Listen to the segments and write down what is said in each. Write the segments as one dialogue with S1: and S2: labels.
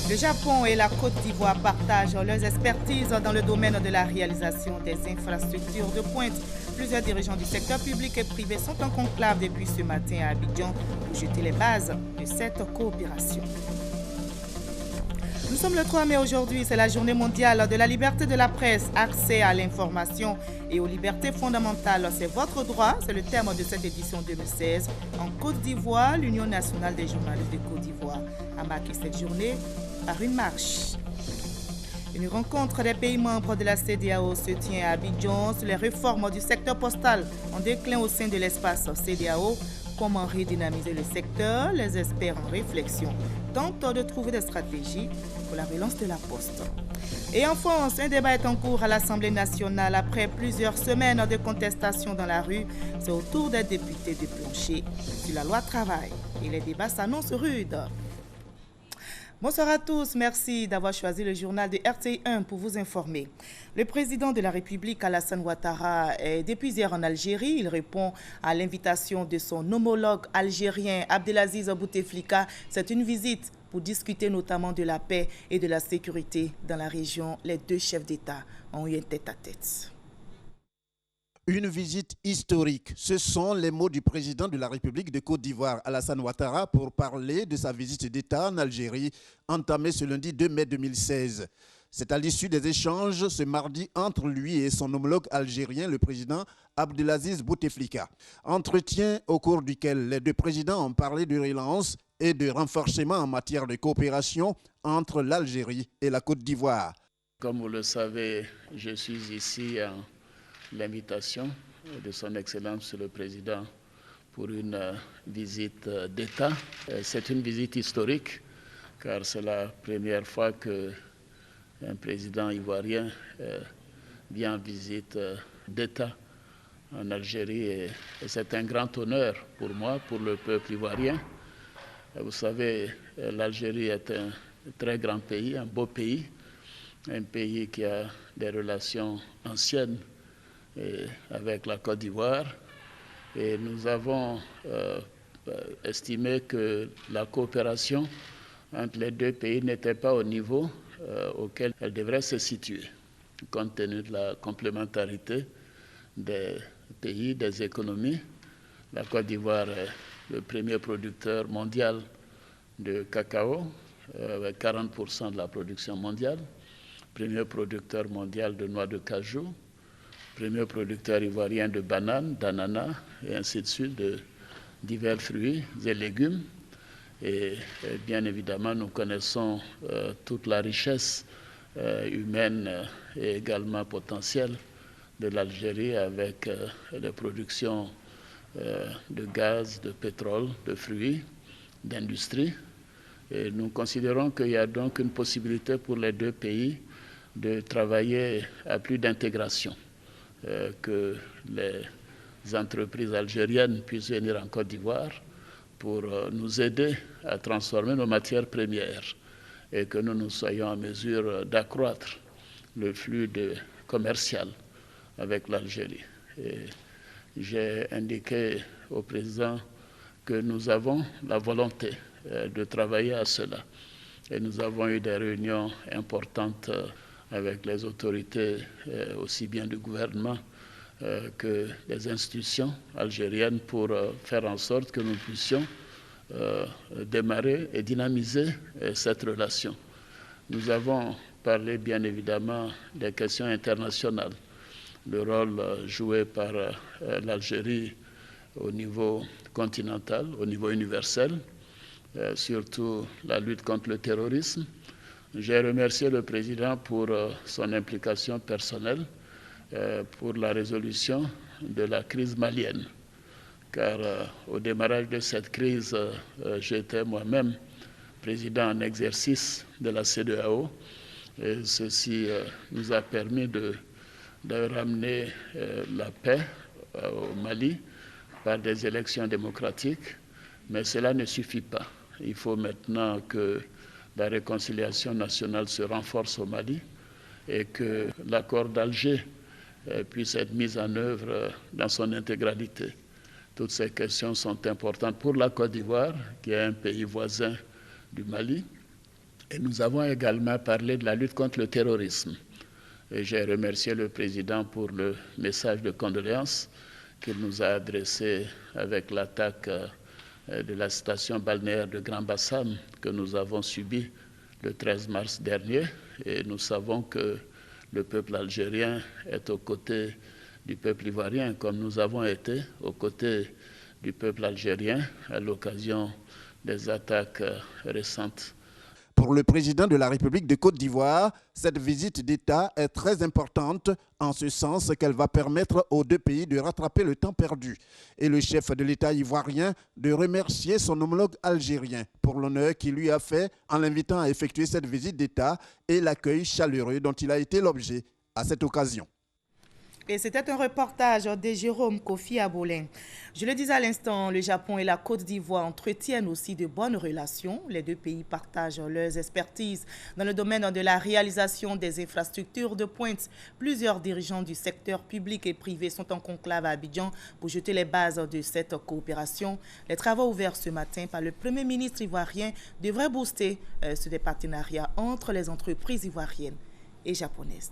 S1: Le Japon et la Côte d'Ivoire partagent leurs expertises dans le domaine de la réalisation des infrastructures de pointe. Plusieurs dirigeants du secteur public et privé sont en conclave depuis ce matin à Abidjan pour jeter les bases de cette coopération. Nous sommes le 3 mai aujourd'hui, c'est la journée mondiale de la liberté de la presse, accès à l'information et aux libertés fondamentales. C'est votre droit, c'est le terme de cette édition 2016. En Côte d'Ivoire, l'Union nationale des journalistes de Côte d'Ivoire a marqué cette journée par une marche. Une rencontre des pays membres de la CEDEAO se tient à Abidjan sur les réformes du secteur postal en déclin au sein de l'espace CEDEAO. Comment redynamiser le secteur? Les experts en réflexion tentent de trouver des stratégies pour la relance de la poste. Et en France, un débat est en cours à l'Assemblée nationale après plusieurs semaines de contestation dans la rue. C'est au tour des députés de plancher sur la loi travail. Et les débats s'annoncent rudes. Bonsoir à tous, merci d'avoir choisi le journal de RTI1 pour vous informer. Le président de la République, Alassane Ouattara, est depuis hier en Algérie. Il répond à l'invitation de son homologue algérien, Abdelaziz Bouteflika. C'est une visite pour discuter notamment de la paix et de la sécurité dans la région. Les deux chefs d'État ont eu un tête-à-tête.
S2: Une visite historique. Ce sont les mots du président de la République de Côte d'Ivoire, Alassane Ouattara, pour parler de sa visite d'État en Algérie, entamée ce lundi 2 mai 2016. C'est à l'issue des échanges ce mardi entre lui et son homologue algérien, le président Abdelaziz Bouteflika. Entretien au cours duquel les deux présidents ont parlé de relance et de renforcement en matière de coopération entre l'Algérie et la Côte d'Ivoire.
S3: Comme vous le savez, je suis ici en l'invitation de son Excellence le Président pour une visite d'État. C'est une visite historique car c'est la première fois qu'un président ivoirien vient en visite d'État en Algérie et c'est un grand honneur pour moi, pour le peuple ivoirien. Vous savez, l'Algérie est un très grand pays, un beau pays, un pays qui a des relations anciennes avec la Côte d'Ivoire et nous avons estimé que la coopération entre les deux pays n'était pas au niveau auquel elle devrait se situer, compte tenu de la complémentarité des pays, des économies. La Côte d'Ivoire est le premier producteur mondial de cacao, avec 40% de la production mondiale, premier producteur mondial de noix de cajou, premier producteur ivoirien de bananes, d'ananas, et ainsi de suite, de divers fruits et légumes. Et bien évidemment, nous connaissons toute la richesse humaine et également potentielle de l'Algérie avec les productions de gaz, de pétrole, de fruits, d'industrie. Et nous considérons qu'il y a donc une possibilité pour les deux pays de travailler à plus d'intégration. Que les entreprises algériennes puissent venir en Côte d'Ivoire pour nous aider à transformer nos matières premières et que nous soyons en mesure d'accroître le flux commercial avec l'Algérie. J'ai indiqué au président que nous avons la volonté de travailler à cela. Et nous avons eu des réunions importantes avec les autorités aussi bien du gouvernement que des institutions algériennes pour faire en sorte que nous puissions démarrer et dynamiser cette relation. Nous avons parlé bien évidemment des questions internationales, le rôle joué par l'Algérie au niveau continental, au niveau universel, surtout la lutte contre le terrorisme. J'ai remercié le président pour son implication personnelle pour la résolution de la crise malienne. Car au démarrage de cette crise, j'étais moi-même président en exercice de la CEDEAO. Et ceci nous a permis de ramener la paix au Mali par des élections démocratiques. Mais cela ne suffit pas. Il faut maintenant que la réconciliation nationale se renforce au Mali et que l'accord d'Alger puisse être mise en œuvre dans son intégralité. Toutes ces questions sont importantes pour la Côte d'Ivoire, qui est un pays voisin du Mali. Et nous avons également parlé de la lutte contre le terrorisme. Et j'ai remercié le président pour le message de condoléances qu'il nous a adressé avec l'attaque de la station balnéaire de Grand Bassam que nous avons subie le 13 mars dernier. Et nous savons que le peuple algérien est aux côtés du peuple ivoirien, comme nous avons été aux côtés du peuple algérien à l'occasion des attaques récentes.
S2: Pour le président de la République de Côte d'Ivoire, cette visite d'État est très importante en ce sens qu'elle va permettre aux deux pays de rattraper le temps perdu. Et le chef de l'État ivoirien de remercier son homologue algérien pour l'honneur qu'il lui a fait en l'invitant à effectuer cette visite d'État et l'accueil chaleureux dont il a été l'objet à cette occasion.
S1: Et c'était un reportage de Jérôme Kofi Abolin. Je le disais à l'instant, le Japon et la Côte d'Ivoire entretiennent aussi de bonnes relations. Les deux pays partagent leurs expertises dans le domaine de la réalisation des infrastructures de pointe. Plusieurs dirigeants du secteur public et privé sont en conclave à Abidjan pour jeter les bases de cette coopération. Les travaux ouverts ce matin par le Premier ministre ivoirien devraient booster ce partenariat entre les entreprises ivoiriennes et japonaises.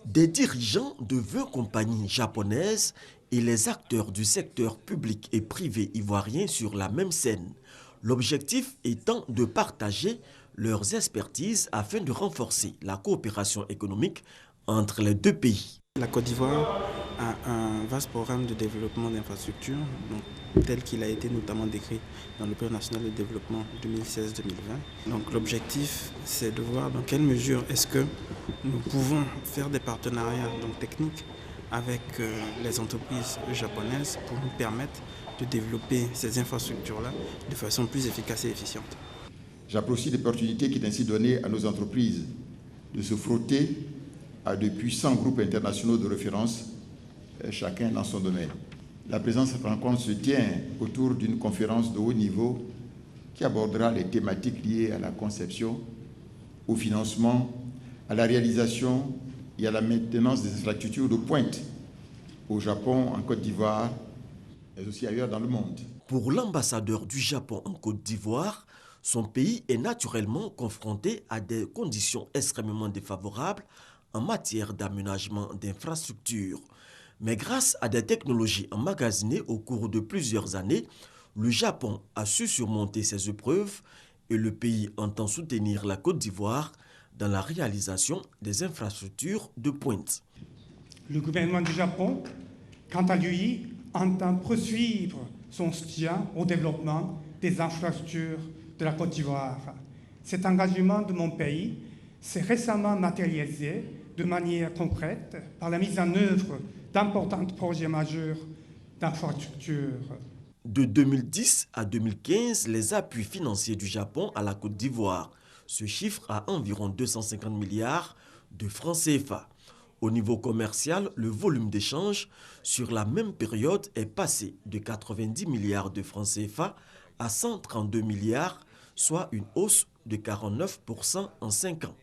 S4: Des dirigeants de 20 compagnies japonaises et les acteurs du secteur public et privé ivoirien sur la même scène. L'objectif étant de partager leurs expertises afin de renforcer la coopération économique entre les deux pays.
S5: La Côte d'Ivoire a un vaste programme de développement d'infrastructures, tel qu'il a été notamment décrit dans le plan national de développement 2016-2020. Donc l'objectif, c'est de voir dans quelle mesure est-ce que nous pouvons faire des partenariats techniques avec les entreprises japonaises pour nous permettre de développer ces infrastructures-là de façon plus efficace et efficiente.
S6: J'apprécie l'opportunité qui est ainsi donnée à nos entreprises de se frotter à de puissants groupes internationaux de référence, chacun dans son domaine. La présence de cette rencontre se tient autour d'une conférence de haut niveau qui abordera les thématiques liées à la conception, au financement, à la réalisation et à la maintenance des infrastructures de pointe au Japon, en Côte d'Ivoire, mais aussi ailleurs dans le monde.
S4: Pour l'ambassadeur du Japon en Côte d'Ivoire, son pays est naturellement confronté à des conditions extrêmement défavorables en matière d'aménagement d'infrastructures. Mais grâce à des technologies emmagasinées au cours de plusieurs années, le Japon a su surmonter ces épreuves et le pays entend soutenir la Côte d'Ivoire dans la réalisation des infrastructures de pointe.
S7: Le gouvernement du Japon, quant à lui, entend poursuivre son soutien au développement des infrastructures de la Côte d'Ivoire. Cet engagement de mon pays s'est récemment matérialisé de manière concrète par la mise en œuvre d'importants projets majeurs d'infrastructures.
S4: De 2010 à 2015, les appuis financiers du Japon à la Côte d'Ivoire se chiffrent à environ 250 milliards de francs CFA. Au niveau commercial, le volume d'échange sur la même période est passé de 90 milliards de francs CFA à 132 milliards, soit une hausse de 49% en 5 ans.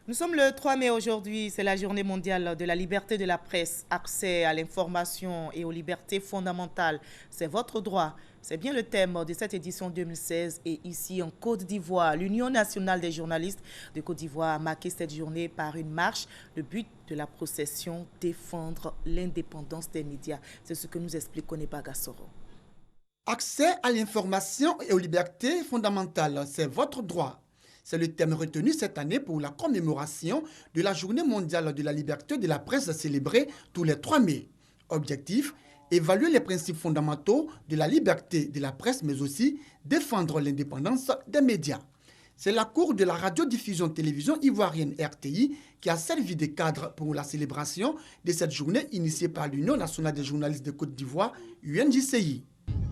S1: Nous sommes le 3 mai aujourd'hui, c'est la journée mondiale de la liberté de la presse, accès à l'information et aux libertés fondamentales. C'est votre droit. C'est bien le thème de cette édition 2016 et ici en Côte d'Ivoire, l'Union nationale des journalistes de Côte d'Ivoire a marqué cette journée par une marche. Le but de la procession, défendre l'indépendance des médias. C'est ce que nous explique Onéba Gassoro.
S8: Accès à l'information et aux libertés fondamentales, c'est votre droit. C'est le thème retenu cette année pour la commémoration de la Journée mondiale de la liberté de la presse célébrée tous les 3 mai. Objectif, évaluer les principes fondamentaux de la liberté de la presse, mais aussi défendre l'indépendance des médias. C'est la Cour de la radiodiffusion-télévision ivoirienne RTI qui a servi de cadre pour la célébration de cette journée initiée par l'Union nationale des journalistes de Côte d'Ivoire, UNJCI.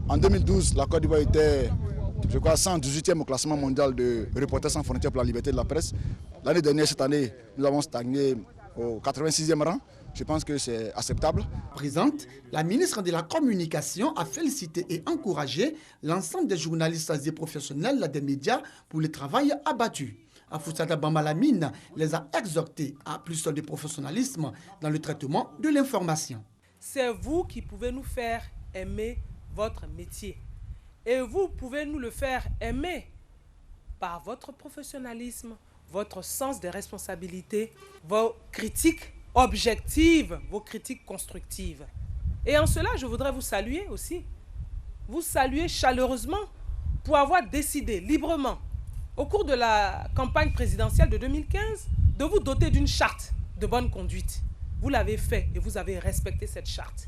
S9: En 2012, la Côte d'Ivoire était, 118e au classement mondial de Reporters sans frontières pour la liberté de la presse. L'année dernière, cette année, nous avons stagné au 86e rang. Je pense que c'est acceptable.
S8: Présente, la ministre de la Communication a félicité et encouragé l'ensemble des journalistes et professionnels des médias pour le travail abattu. Afoussata Bambalamine les a exhortés à plus de professionnalisme dans le traitement de l'information.
S10: C'est vous qui pouvez nous faire aimer votre métier. Et vous pouvez nous le faire aimer par votre professionnalisme, votre sens des responsabilités, vos critiques objectives, vos critiques constructives. Et en cela, je voudrais vous saluer aussi. Vous saluer chaleureusement pour avoir décidé librement, au cours de la campagne présidentielle de 2015, de vous doter d'une charte de bonne conduite. Vous l'avez fait et vous avez respecté cette charte.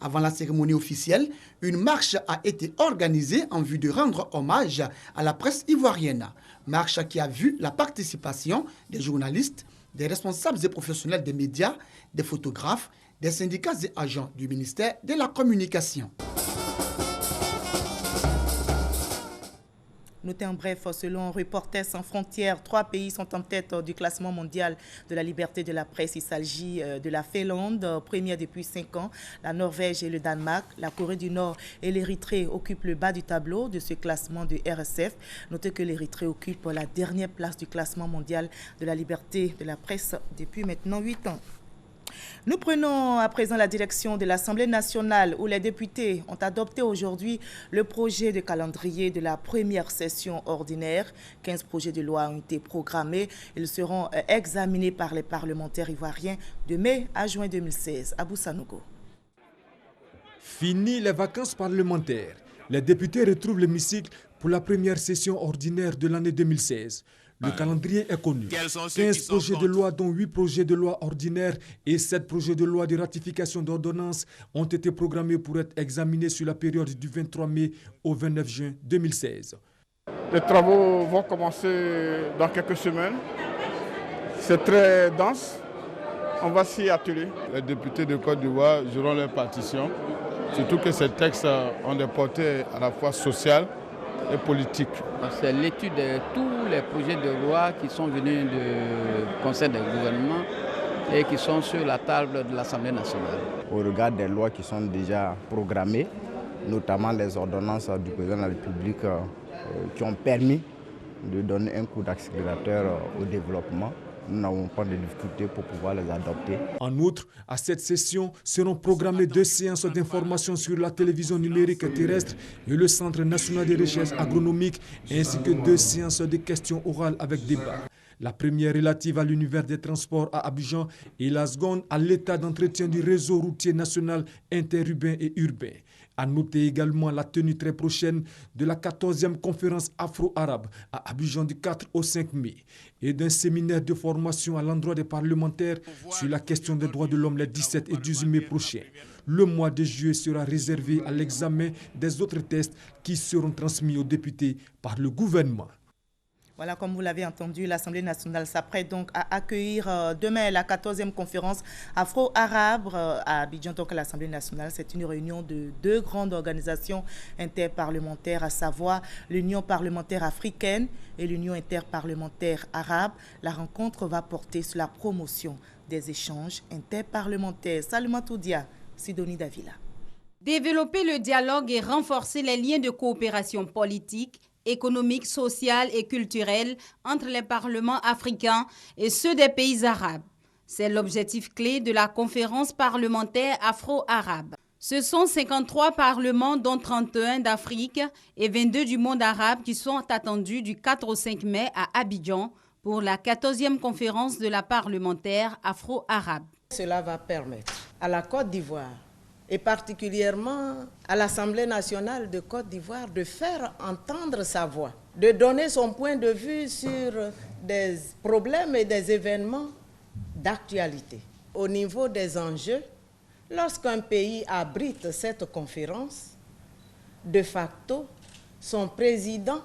S8: Avant la cérémonie officielle, une marche a été organisée en vue de rendre hommage à la presse ivoirienne. Marche qui a vu la participation des journalistes, des responsables et professionnels des médias, des photographes, des syndicats et agents du ministère de la Communication.
S1: Notez en bref, selon Reporters sans frontières, 3 pays sont en tête du classement mondial de la liberté de la presse. Il s'agit de la Finlande, première depuis 5 ans, la Norvège et le Danemark. La Corée du Nord et l'Érythrée occupent le bas du tableau de ce classement de RSF. Notez que l'Érythrée occupe la dernière place du classement mondial de la liberté de la presse depuis maintenant 8 ans. Nous prenons à présent la direction de l'Assemblée nationale où les députés ont adopté aujourd'hui le projet de calendrier de la première session ordinaire. 15 projets de loi ont été programmés. Ils seront examinés par les parlementaires ivoiriens de mai à juin 2016. Abou Sanogo.
S11: Fini les vacances parlementaires. Les députés retrouvent l'hémicycle pour la première session ordinaire de l'année 2016. Le calendrier est connu. 15 projets de loi, dont 8 projets de loi ordinaires et 7 projets de loi de ratification d'ordonnances ont été programmés pour être examinés sur la période du 23 mai au 29 juin 2016.
S12: Les travaux vont commencer dans quelques semaines. C'est très dense. On va s'y atteler.
S13: Les députés de Côte d'Ivoire joueront leur partition, surtout que ces textes ont des portées à la fois sociales et politique.
S14: C'est l'étude de tous les projets de loi qui sont venus du Conseil du gouvernement et qui sont sur la table de l'Assemblée nationale.
S15: Au regard des lois qui sont déjà programmées, notamment les ordonnances du président de la République qui ont permis de donner un coup d'accélérateur au développement, nous n'avons pas de difficultés pour pouvoir les adopter.
S11: En outre, à cette session seront programmées 2 séances d'information sur la télévision numérique terrestre et le Centre national de recherche agronomique, ainsi que 2 séances de questions orales avec débat. La première relative à l'univers des transports à Abidjan et la seconde à l'état d'entretien du réseau routier national interurbain et urbain. À noter également la tenue très prochaine de la 14e conférence afro-arabe à Abidjan du 4 au 5 mai et d'un séminaire de formation à l'endroit des parlementaires sur la question des droits de l'homme les 17 et 18 mai prochains. Le mois de juillet sera réservé à l'examen des autres tests qui seront transmis aux députés par le gouvernement.
S1: Voilà, comme vous l'avez entendu, l'Assemblée nationale s'apprête donc à accueillir demain la 14e conférence afro-arabe à Abidjan. Donc l'Assemblée nationale, c'est une réunion de 2 grandes organisations interparlementaires, à savoir l'Union parlementaire africaine et l'Union interparlementaire arabe. La rencontre va porter sur la promotion des échanges interparlementaires. Salamatou Dia, Sidonie Davila.
S16: Développer le dialogue et renforcer les liens de coopération politique, économique, sociale et culturelle entre les parlements africains et ceux des pays arabes. C'est l'objectif clé de la conférence parlementaire afro-arabe. Ce sont 53 parlements, dont 31 d'Afrique et 22 du monde arabe qui sont attendus du 4 au 5 mai à Abidjan pour la 14e conférence de la parlementaire afro-arabe.
S10: Cela va permettre à la Côte d'Ivoire et particulièrement à l'Assemblée nationale de Côte d'Ivoire de faire entendre sa voix, de donner son point de vue sur des problèmes et des événements d'actualité. Au niveau des enjeux, lorsqu'un pays abrite cette conférence, de facto, son président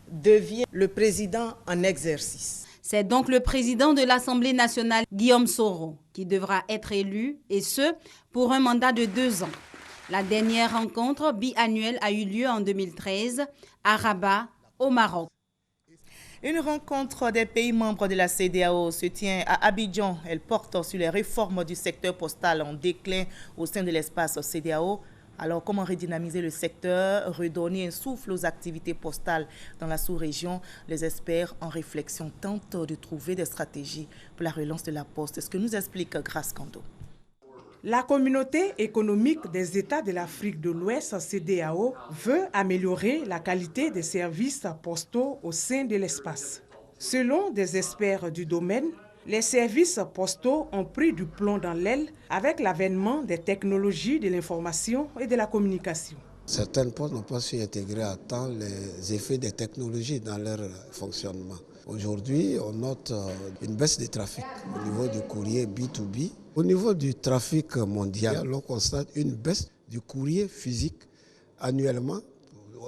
S10: devient le président en exercice.
S16: C'est donc le président de l'Assemblée nationale, Guillaume Soro, qui devra être élu, et ce, pour un mandat de 2 ans. La dernière rencontre biannuelle a eu lieu en 2013 à Rabat, au Maroc.
S1: Une rencontre des pays membres de la CEDEAO se tient à Abidjan. Elle porte sur les réformes du secteur postal en déclin au sein de l'espace CEDEAO. Alors, comment redynamiser le secteur, redonner un souffle aux activités postales dans la sous-région? Les experts en réflexion tentent de trouver des stratégies pour la relance de la poste. C'est ce que nous explique Grace Kando.
S10: La communauté économique des États de l'Afrique de l'Ouest, CEDEAO, veut améliorer la qualité des services postaux au sein de l'espace. Selon des experts du domaine, les services postaux ont pris du plomb dans l'aile avec l'avènement des technologies de l'information et de la communication.
S17: Certaines postes n'ont pas su intégrer à temps les effets des technologies dans leur fonctionnement. Aujourd'hui, on note une baisse du trafic au niveau du courrier B2B. Au niveau du trafic mondial, on constate une baisse du courrier physique annuellement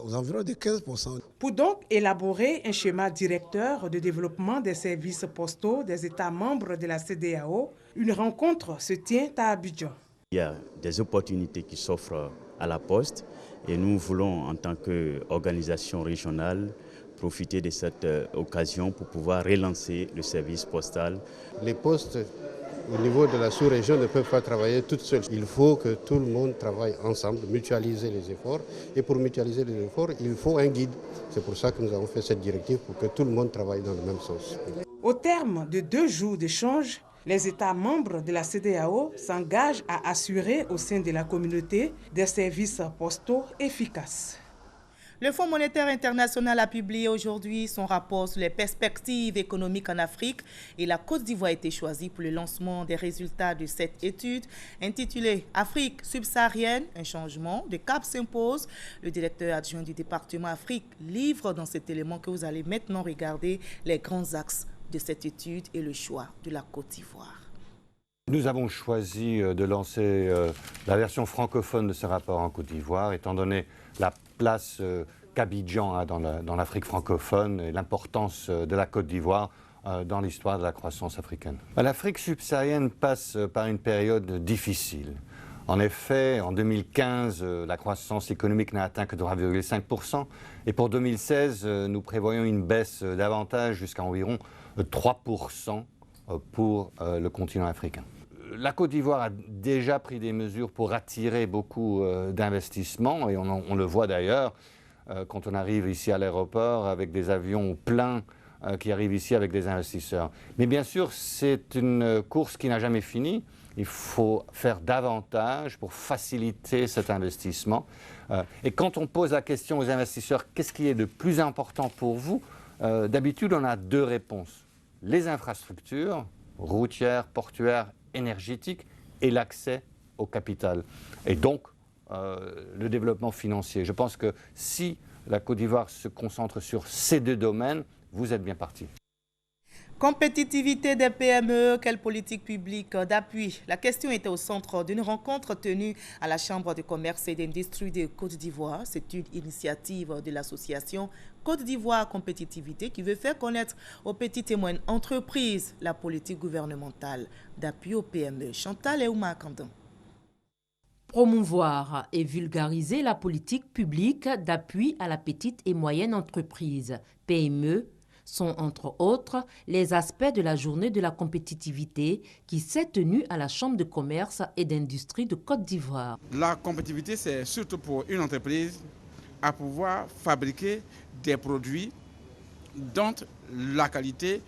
S17: aux environs de 15%.
S10: Pour donc élaborer un schéma directeur de développement des services postaux des États membres de la CEDEAO, une rencontre se tient à Abidjan.
S18: Il y a des opportunités qui s'offrent à la Poste et nous voulons, en tant qu'organisation régionale, profiter de cette occasion pour pouvoir relancer le service postal.
S19: Les postes au niveau de la sous-région ne peuvent pas travailler toutes seules. Il faut que tout le monde travaille ensemble, mutualiser les efforts. Et pour mutualiser les efforts, il faut un guide. C'est pour ça que nous avons fait cette directive, pour que tout le monde travaille dans le même sens.
S10: Au terme de 2 jours d'échange, les États membres de la CEDEAO s'engagent à assurer au sein de la communauté des services postaux efficaces.
S1: Le Fonds monétaire international a publié aujourd'hui son rapport sur les perspectives économiques en Afrique et la Côte d'Ivoire a été choisie pour le lancement des résultats de cette étude intitulée « Afrique subsaharienne, un changement de cap s'impose ». Le directeur adjoint du département Afrique livre dans cet élément que vous allez maintenant regarder les grands axes de cette étude et le choix de la Côte d'Ivoire.
S20: Nous avons choisi de lancer la version francophone de ce rapport en Côte d'Ivoire, étant donné la place qu'Abidjan a dans l'Afrique francophone et l'importance de la Côte d'Ivoire dans l'histoire de la croissance africaine. L'Afrique subsaharienne passe par une période difficile. En effet, en 2015, la croissance économique n'a atteint que 3,5%. Et pour 2016, nous prévoyons une baisse davantage jusqu'à environ 3% pour le continent africain. La Côte d'Ivoire a déjà pris des mesures pour attirer beaucoup d'investissements et on le voit d'ailleurs quand on arrive ici à l'aéroport avec des avions pleins qui arrivent ici avec des investisseurs. Mais bien sûr, c'est une course qui n'a jamais fini. Il faut faire davantage pour faciliter cet investissement. Et quand on pose la question aux investisseurs, qu'est-ce qui est de plus important pour vous? D'habitude, on a 2 réponses. Les infrastructures, routières, portuaires, énergétiques et l'accès au capital. Et donc, le développement financier. Je pense que si la Côte d'Ivoire se concentre sur ces 2 domaines, vous êtes bien parti.
S1: Compétitivité des PME, quelle politique publique d'appui? La question était au centre d'une rencontre tenue à la Chambre de commerce et d'industrie de Côte d'Ivoire. C'est une initiative de l'association Côte d'Ivoire Compétitivité qui veut faire connaître aux petites et moyennes entreprises la politique gouvernementale d'appui aux PME. Chantal et Ouma Kandon.
S21: Promouvoir et vulgariser la politique publique d'appui à la petite et moyenne entreprise, PME, sont entre autres les aspects de la journée de la compétitivité qui s'est tenue à la Chambre de commerce et d'industrie de Côte d'Ivoire.
S12: La compétitivité, c'est surtout pour une entreprise à pouvoir fabriquer des produits dont la qualité,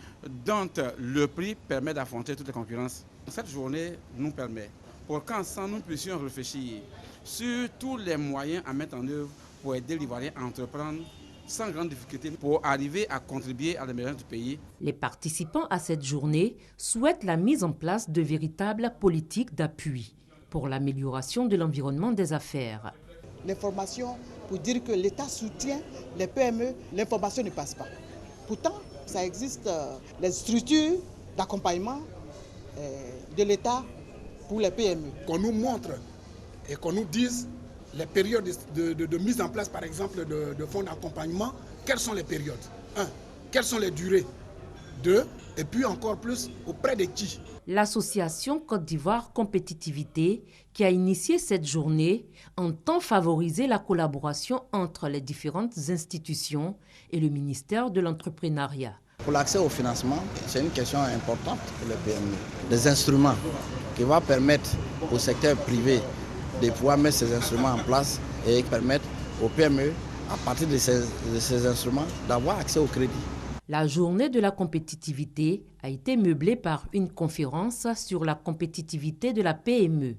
S12: dont le prix permet d'affronter toutes les concurrences. Cette journée nous permet, pour qu'ensemble nous puissions réfléchir sur tous les moyens à mettre en œuvre pour aider l'Ivoirien à entreprendre sans grande difficulté pour arriver à contribuer à l'émergence du pays.
S21: Les participants à cette journée souhaitent la mise en place de véritables politiques d'appui pour l'amélioration de l'environnement des affaires.
S22: L'information, pour dire que l'État soutient les PME, l'information ne passe pas. Pourtant, ça existe les structures d'accompagnement de l'État pour les PME.
S23: Qu'on nous montre et qu'on nous dise les périodes de mise en place, par exemple, de fonds d'accompagnement, quelles sont les périodes? 1. Quelles sont les durées? 2. Et puis encore plus, auprès de qui?
S21: L'association Côte d'Ivoire Compétitivité, qui a initié cette journée, entend favoriser la collaboration entre les différentes institutions et le ministère de l'entrepreneuriat.
S17: Pour l'accès au financement, c'est une question importante pour les PME. Des instruments qui vont permettre au secteur privé
S2: de pouvoir mettre ces instruments en place et permettre aux PME, à partir de ces instruments, d'avoir accès au crédit.
S21: La journée de la compétitivité a été meublée par une conférence sur la compétitivité de la PME.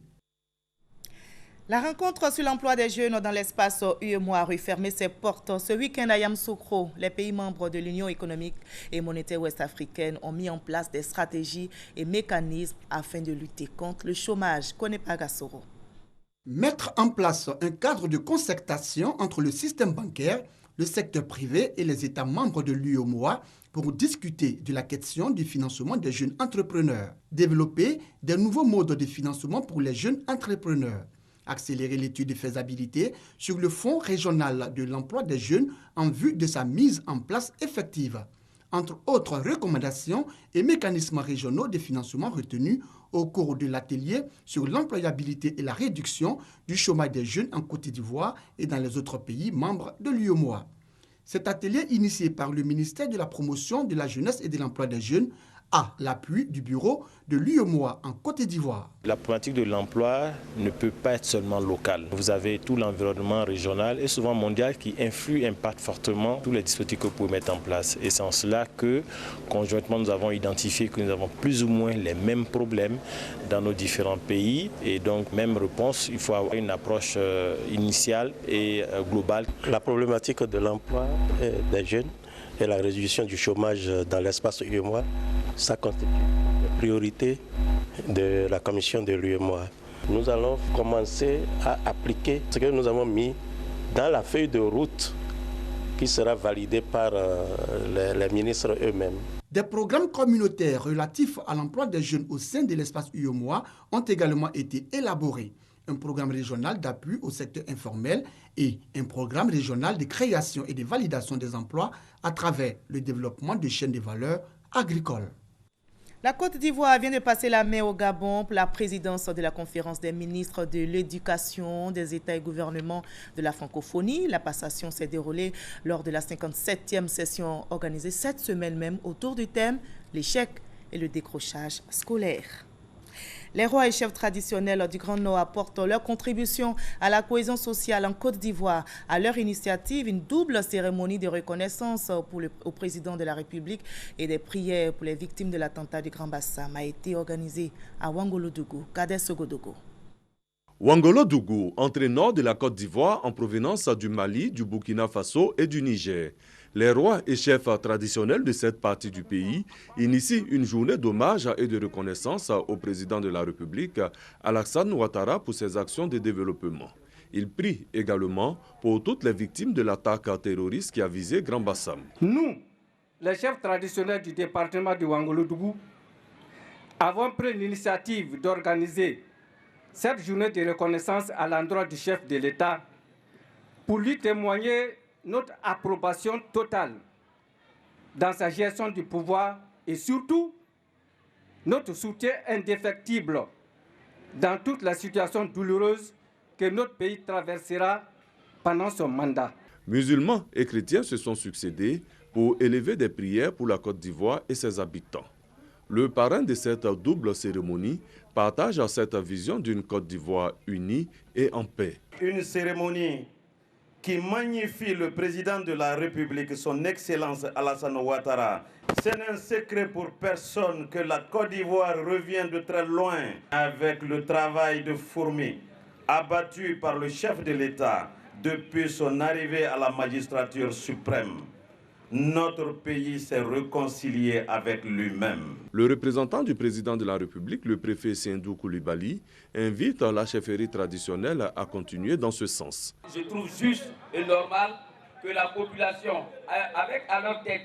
S1: La rencontre sur l'emploi des jeunes dans l'espace UEMOA a refermé ses portes ce week-end à Yamoussoukro. Les pays membres de l'Union économique et monétaire ouest-africaine ont mis en place des stratégies et mécanismes afin de lutter contre le chômage. Konepa Gassoro.
S8: Mettre en place un cadre de concertation entre le système bancaire, le secteur privé et les États membres de l'UEMOA pour discuter de la question du financement des jeunes entrepreneurs. Développer des nouveaux modes de financement pour les jeunes entrepreneurs. Accélérer l'étude de faisabilité sur le Fonds régional de l'emploi des jeunes en vue de sa mise en place effective. Entre autres recommandations et mécanismes régionaux de financement retenus au cours de l'atelier sur l'employabilité et la réduction du chômage des jeunes en Côte d'Ivoire et dans les autres pays membres de l'UEMOA. Cet atelier, initié par le ministère de la Promotion de la Jeunesse et de l'Emploi des Jeunes, a l'appui du bureau de l'UEMOA en Côte d'Ivoire.
S3: La problématique de l'emploi ne peut pas être seulement locale. Vous avez tout l'environnement régional et souvent mondial qui impacte fortement tous les dispositifs que vous pouvez mettre en place. Et c'est en cela que, conjointement, nous avons identifié que nous avons plus ou moins les mêmes problèmes dans nos différents pays. Et donc, même réponse, il faut avoir une approche initiale et globale.
S5: La problématique de l'emploi des jeunes et la réduction du chômage dans l'espace UEMOA, ça constitue la priorité de la commission de l'UEMOA. Nous allons commencer à appliquer ce que nous avons mis dans la feuille de route qui sera validée par les ministres eux-mêmes.
S8: Des programmes communautaires relatifs à l'emploi des jeunes au sein de l'espace UEMOA ont également été élaborés. Un programme régional d'appui au secteur informel et un programme régional de création et de validation des emplois à travers le développement de chaînes de valeur agricoles.
S1: La Côte d'Ivoire vient de passer la main au Gabon pour la présidence de la conférence des ministres de l'éducation, des États et gouvernements de la francophonie. La passation s'est déroulée lors de la 57e session organisée cette semaine même autour du thème « L'échec et le décrochage scolaire ». Les rois et chefs traditionnels du Grand Nord apportent leur contribution à la cohésion sociale en Côte d'Ivoire. À leur initiative, une double cérémonie de reconnaissance au président de la République et des prières pour les victimes de l'attentat du Grand Bassam a été organisée à Ouangolo-Dougou, Kader Sogodogo.
S24: Ouangolo-Dougou, entrée nord de la Côte d'Ivoire en provenance du Mali, du Burkina Faso et du Niger. Les rois et chefs traditionnels de cette partie du pays initient une journée d'hommage et de reconnaissance au président de la République, Alassane Ouattara, pour ses actions de développement. Il prie également pour toutes les victimes de l'attaque terroriste qui a visé Grand Bassam.
S25: Nous, les chefs traditionnels du département de Ouangolo-Dougou, avons pris l'initiative d'organiser cette journée de reconnaissance à l'endroit du chef de l'État pour lui témoigner notre approbation totale dans sa gestion du pouvoir et surtout notre soutien indéfectible dans toute la situation douloureuse que notre pays traversera pendant son mandat.
S24: Musulmans et chrétiens se sont succédés pour élever des prières pour la Côte d'Ivoire et ses habitants. Le parrain de cette double cérémonie partage cette vision d'une Côte d'Ivoire unie et en paix.
S26: Une cérémonie qui magnifie le président de la République, son Excellence Alassane Ouattara. Ce n'est un secret pour personne que la Côte d'Ivoire revient de très loin avec le travail de fourmi abattu par le chef de l'État depuis son arrivée à la magistrature suprême. Notre pays s'est réconcilié avec lui-même.
S24: Le représentant du président de la République, le préfet Sindou Koulibaly, invite la chefferie traditionnelle à continuer dans ce sens.
S27: Je trouve juste et normal que la population, avec à leur tête,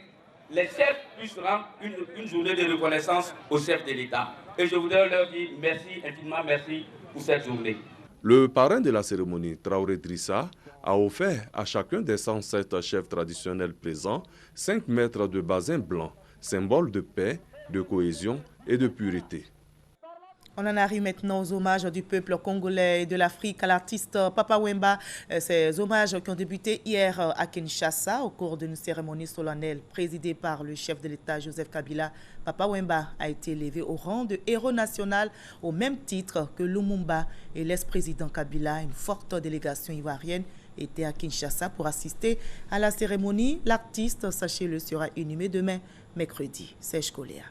S27: les chefs puissent rendre une journée de reconnaissance aux chefs de l'État. Et je voudrais leur dire merci, infiniment merci pour cette journée.
S24: Le parrain de la cérémonie, Traoré Drissa, a offert à chacun des 107 chefs traditionnels présents 5 mètres de basin blanc, symbole de paix, de cohésion et de pureté.
S1: On en arrive maintenant aux hommages du peuple congolais et de l'Afrique à l'artiste Papa Wemba. Ces hommages qui ont débuté hier à Kinshasa au cours d'une cérémonie solennelle présidée par le chef de l'État Joseph Kabila. Papa Wemba a été élevé au rang de héros national au même titre que Lumumba et l'ex-président Kabila. Une forte délégation ivoirienne était à Kinshasa pour assister à la cérémonie. L'artiste, sachez-le, sera inhumé demain, mercredi. Serge Koléa.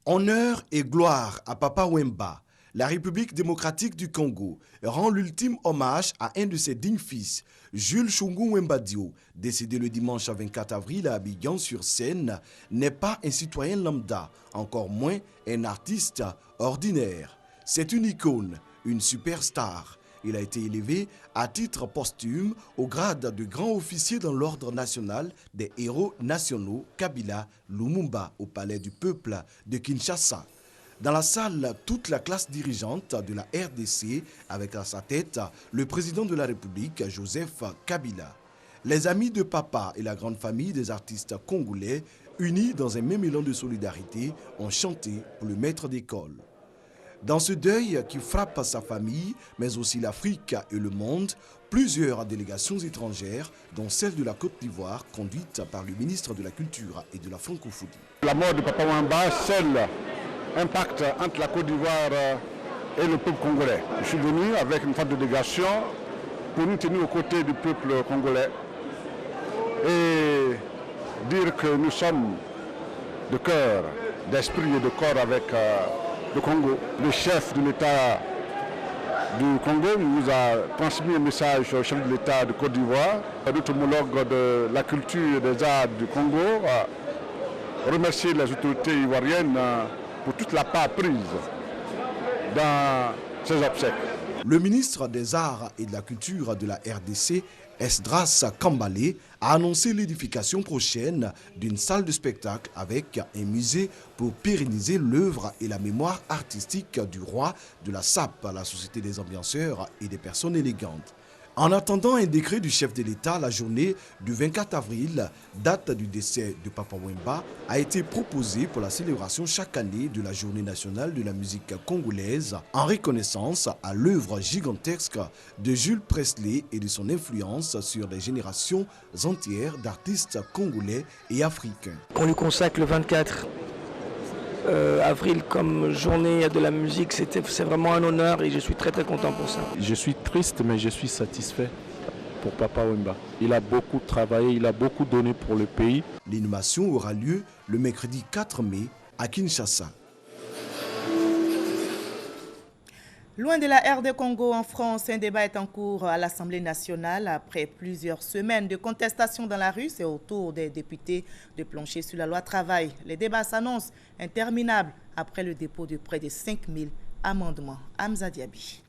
S4: Honneur et gloire à Papa Wemba. La République démocratique du Congo rend l'ultime hommage à un de ses dignes fils, Jules Chungu Wemba Dio, décédé le dimanche 24 avril à Abidjan-sur-Seine, n'est pas un citoyen lambda, encore moins un artiste ordinaire. C'est une icône, une superstar. Il a été élevé à titre posthume au grade de grand officier dans l'ordre national des héros nationaux Kabila Lumumba au palais du peuple de Kinshasa. Dans la salle, toute la classe dirigeante de la RDC avec à sa tête le président de la République Joseph Kabila. Les amis de papa et la grande famille des artistes congolais unis dans un même élan de solidarité ont chanté pour le maître d'école. Dans ce deuil qui frappe sa famille, mais aussi l'Afrique et le monde, plusieurs délégations étrangères, dont celle de la Côte d'Ivoire, conduite par le ministre de la Culture et de la Francophonie.
S6: La mort de Papa Wemba, seul impact entre la Côte d'Ivoire et le peuple congolais. Je suis venu avec une forte délégation pour nous tenir aux côtés du peuple congolais et dire que nous sommes de cœur, d'esprit et de corps avec le Congo. Le chef de l'État du Congo nous a transmis un message au chef de l'État de Côte d'Ivoire, notre homologue de la culture et des arts du Congo, remercier les autorités ivoiriennes pour toute la part prise dans ces obsèques.
S4: Le ministre des Arts et de la Culture de la RDC, Esdras Kambale, a annoncé l'édification prochaine d'une salle de spectacle avec un musée pour pérenniser l'œuvre et la mémoire artistique du roi de la SAP, la Société des ambianceurs et des personnes élégantes. En attendant un décret du chef de l'État, la journée du 24 avril, date du décès de Papa Wemba, a été proposée pour la célébration chaque année de la Journée nationale de la musique congolaise en reconnaissance à l'œuvre gigantesque de Jules Presley et de son influence sur des générations entières d'artistes congolais et africains.
S7: On lui consacre le 24 avril comme journée de la musique, c'est vraiment un honneur et je suis très content pour ça.
S9: Je suis triste mais je suis satisfait pour Papa Wemba. Il a beaucoup travaillé, il a beaucoup donné pour le pays.
S4: L'inhumation aura lieu le mercredi 4 mai à Kinshasa.
S1: Loin de la RD Congo, en France, un débat est en cours à l'Assemblée nationale. Après plusieurs semaines de contestation dans la rue, c'est au tour des députés de plancher sur la loi travail. Les débats s'annoncent interminables après le dépôt de près de 5000 amendements. Hamza Diaby.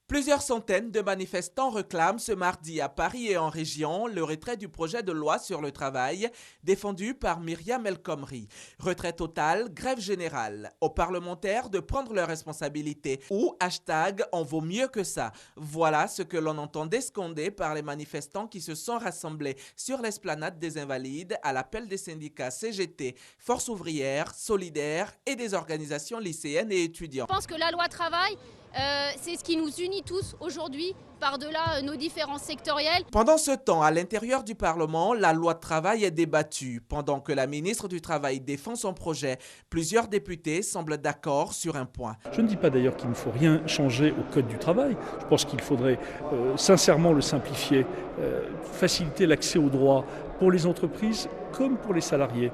S13: Plusieurs centaines de manifestants réclament ce mardi à Paris et en région le retrait du projet de loi sur le travail défendu par Myriam El Khomri. Retrait total, grève générale. Aux parlementaires de prendre leurs responsabilités ou hashtag « on vaut mieux que ça ». Voilà ce que l'on entendait scander par les manifestants qui se sont rassemblés sur l'esplanade des Invalides à l'appel des syndicats CGT, Force ouvrière, Solidaire et des organisations lycéennes et étudiants.
S14: Je pense que la loi travail, c'est ce qui nous unit tous aujourd'hui, par-delà nos différences sectorielles.
S13: Pendant ce temps, à l'intérieur du Parlement, la loi de travail est débattue. Pendant que la ministre du Travail défend son projet, plusieurs députés semblent d'accord sur un point.
S15: Je ne dis pas d'ailleurs qu'il ne faut rien changer au Code du travail. Je pense qu'il faudrait sincèrement le simplifier, faciliter l'accès aux droits pour les entreprises comme pour les salariés,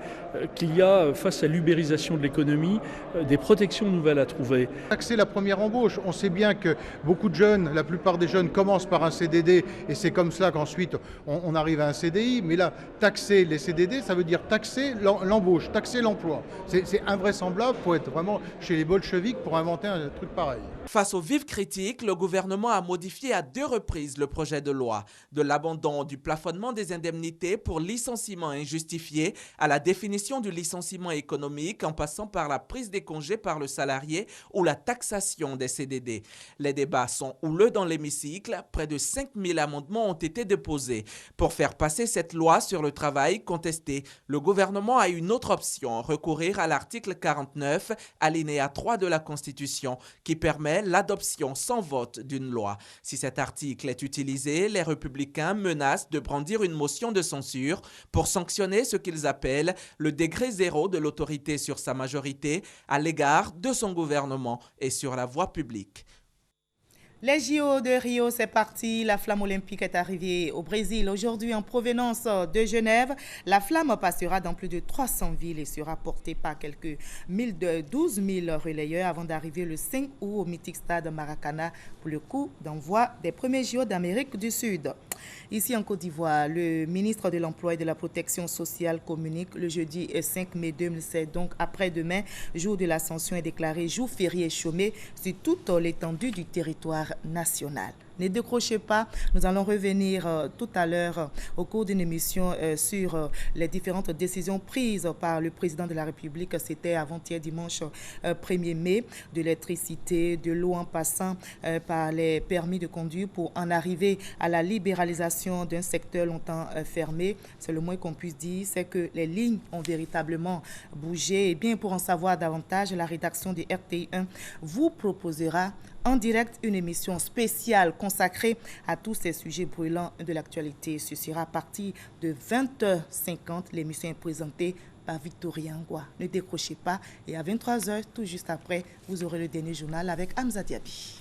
S15: qu'il y a, face à l'ubérisation de l'économie, des protections nouvelles à trouver.
S28: Taxer la première embauche, on sait bien que beaucoup de jeunes, la plupart des jeunes commencent par un CDD et c'est comme ça qu'ensuite on arrive à un CDI, mais là, taxer les CDD, ça veut dire taxer l'embauche, taxer l'emploi. C'est invraisemblable pour être vraiment chez les bolcheviks pour inventer un truc pareil.
S13: Face aux vives critiques, le gouvernement a modifié à 2 reprises le projet de loi, de l'abandon du plafonnement des indemnités pour licenciement injustifié à la définition du licenciement économique en passant par la prise des congés par le salarié ou la taxation des CDD. Les débats sont houleux dans l'hémicycle. Près de 5000 amendements ont été déposés. Pour faire passer cette loi sur le travail contestée, le gouvernement a une autre option, recourir à l'article 49, alinéa 3 de la Constitution, qui permet l'adoption sans vote d'une loi. Si cet article est utilisé, les républicains menacent de brandir une motion de censure pour sanctionner ce qu'ils appellent le degré zéro de l'autorité sur sa majorité à l'égard de son gouvernement et sur la voie publique.
S1: Les JO de Rio, c'est parti. La flamme olympique est arrivée au Brésil aujourd'hui en provenance de Genève. La flamme passera dans plus de 300 villes et sera portée par quelques 12 000 relayeurs avant d'arriver le 5 août au mythique stade Maracana pour le coup d'envoi des premiers JO d'Amérique du Sud. Ici en Côte d'Ivoire, le ministre de l'Emploi et de la Protection sociale communique le jeudi 5 mai 2007, donc après-demain, jour de l'Ascension, est déclaré jour férié chômé sur toute l'étendue du territoire national. Ne décrochez pas, nous allons revenir tout à l'heure au cours d'une émission sur les différentes décisions prises par le président de la République. C'était avant-hier dimanche 1er mai, de l'électricité, de l'eau en passant par les permis de conduire pour en arriver à la libéralisation d'un secteur longtemps fermé. C'est le moins qu'on puisse dire, c'est que les lignes ont véritablement bougé. Et bien pour en savoir davantage, la rédaction de RTI1 vous proposera en direct une émission spéciale consacrée à tous ces sujets brûlants de l'actualité. Ce sera à partir de 20h50. L'émission est présentée par Victoria Ngwa. Ne décrochez pas et à 23h, tout juste après, vous aurez le dernier journal avec Hamza Diaby.